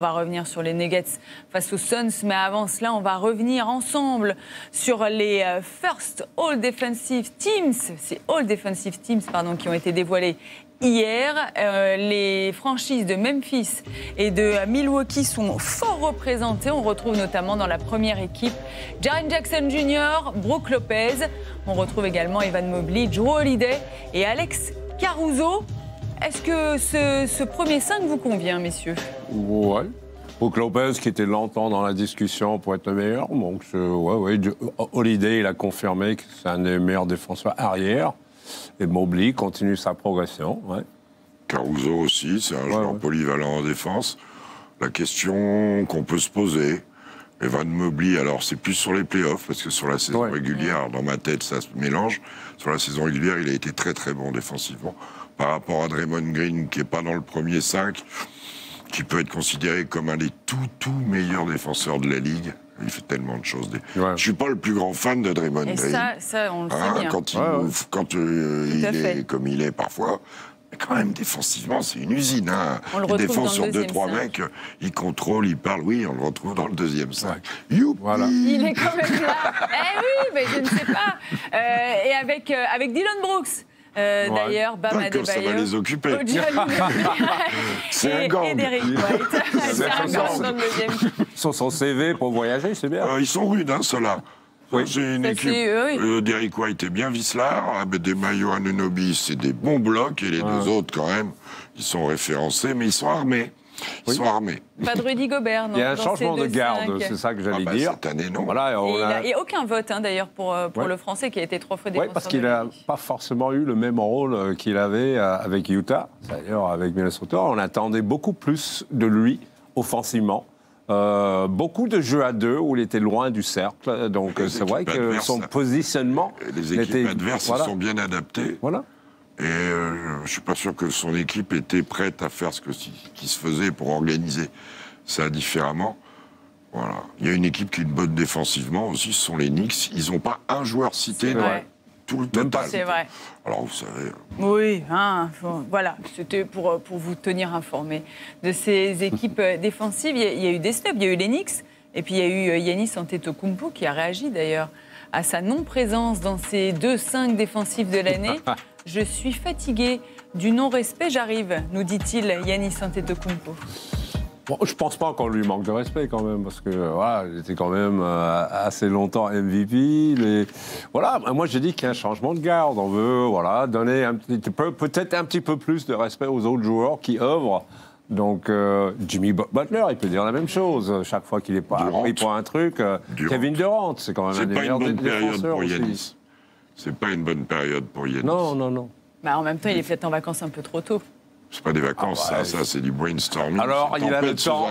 On va revenir sur les Nuggets face aux Suns, mais avant cela, on va revenir ensemble sur les First All Defensive Teams, ces All Defensive Teams qui ont été dévoilés hier. Les franchises de Memphis et de Milwaukee sont fort représentées. On retrouve notamment dans la première équipe Jaren Jackson Jr., Brook Lopez. On retrouve également Evan Mobley, Jrue Holiday et Alex Caruso. Est-ce que ce premier 5 vous convient, messieurs? Ouais. Brook Lopez, qui était longtemps dans la discussion pour être le meilleur. Donc, Holiday, il a confirmé que c'est un des meilleurs défenseurs arrière. Et Mobley continue sa progression. Ouais. Caruso aussi, c'est un joueur polyvalent en défense. La question qu'on peut se poser, Evan Mobley, alors c'est plus sur les playoffs, parce que sur la saison régulière, dans ma tête, ça se mélange. Sur la saison régulière, il a été très très bon défensivement. Par rapport à Draymond Green, qui n'est pas dans le premier 5, qui peut être considéré comme un des tout meilleurs défenseurs de la Ligue. Il fait tellement de choses. Je ne suis pas le plus grand fan de Draymond Green. Ça, on le sait bien. Quand il est comme il est parfois, mais quand même, défensivement, c'est une usine. Il défend sur 2-3 mecs, il contrôle, il parle. Oui, on le retrouve dans le deuxième 5. Voilà. Il est quand même là. Oui, mais je ne sais pas. Et avec Dillon Brooks. D'ailleurs, Bam Adebayo, ça va les occuper. C'est un gang. Et Derrick White. C'est un gang dans le deuxième. Sur son CV pour voyager, c'est bien. Ils sont rudes, ceux-là. Oui. C'est une équipe. Derrick White est bien vicelard. Adebayo, Anunoby, c'est des bons blocs. Et les deux autres, quand même, ils sont référencés, mais ils sont armés. Ils sont armés. Pas de Rudy Gobert, non? Il y a un changement de garde, c'est ça que j'allais dire. Cette année, non. Voilà, il n'y a aucun vote, d'ailleurs, pour le Français qui a été 3 fois défenseur. Oui, parce qu'il n'a pas forcément eu le même rôle qu'il avait avec Utah. D'ailleurs, avec Minnesota, on attendait beaucoup plus de lui offensivement. Beaucoup de jeux à deux où il était loin du cercle. Donc, c'est vrai que son positionnement... Les équipes adverses se sont bien adaptées. Voilà. Et je ne suis pas sûr que son équipe était prête à faire ce qui se faisait pour organiser ça différemment. Voilà. Il y a une équipe qui est bonne défensivement aussi, ce sont les Knicks. Ils n'ont pas un joueur cité dans tout le total. C'est vrai. Alors vous savez... Oui, voilà, c'était pour vous tenir informé de ces équipes défensives. Il y a eu des snubs, il y a eu les Knicks, et puis il y a eu Giannis Antetokounmpo qui a réagi d'ailleurs à sa non-présence dans ces 2-5 défensifs de l'année. Je suis fatigué du non-respect, j'arrive, nous dit-il Giannis Antetokounmpo. Bon, je pense pas qu'on lui manque de respect quand même, parce que il était quand même assez longtemps MVP. Voilà, moi j'ai dit qu'il y a un changement de garde. On veut donner peut-être un petit peu plus de respect aux autres joueurs qui œuvrent. Donc Jimmy Butler, il peut dire la même chose chaque fois qu'il est pas pris pour un truc. Kevin Durant, c'est quand même un des meilleurs défenseurs aussi. C'est pas une bonne période pour Giannis. Non. En même temps, il est peut-être en vacances un peu trop tôt. C'est pas des vacances, ça c'est du brainstorming. Alors, il a le temps.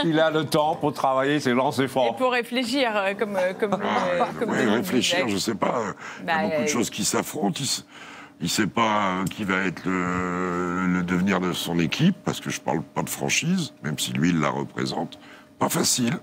Il a le temps pour travailler ses lancers francs. Et pour réfléchir, comme réfléchir, je sais pas. Il y a beaucoup de choses qui s'affrontent. Il sait pas qui va être le devenir de son équipe, parce que je parle pas de franchise, même si lui, il la représente. Pas facile.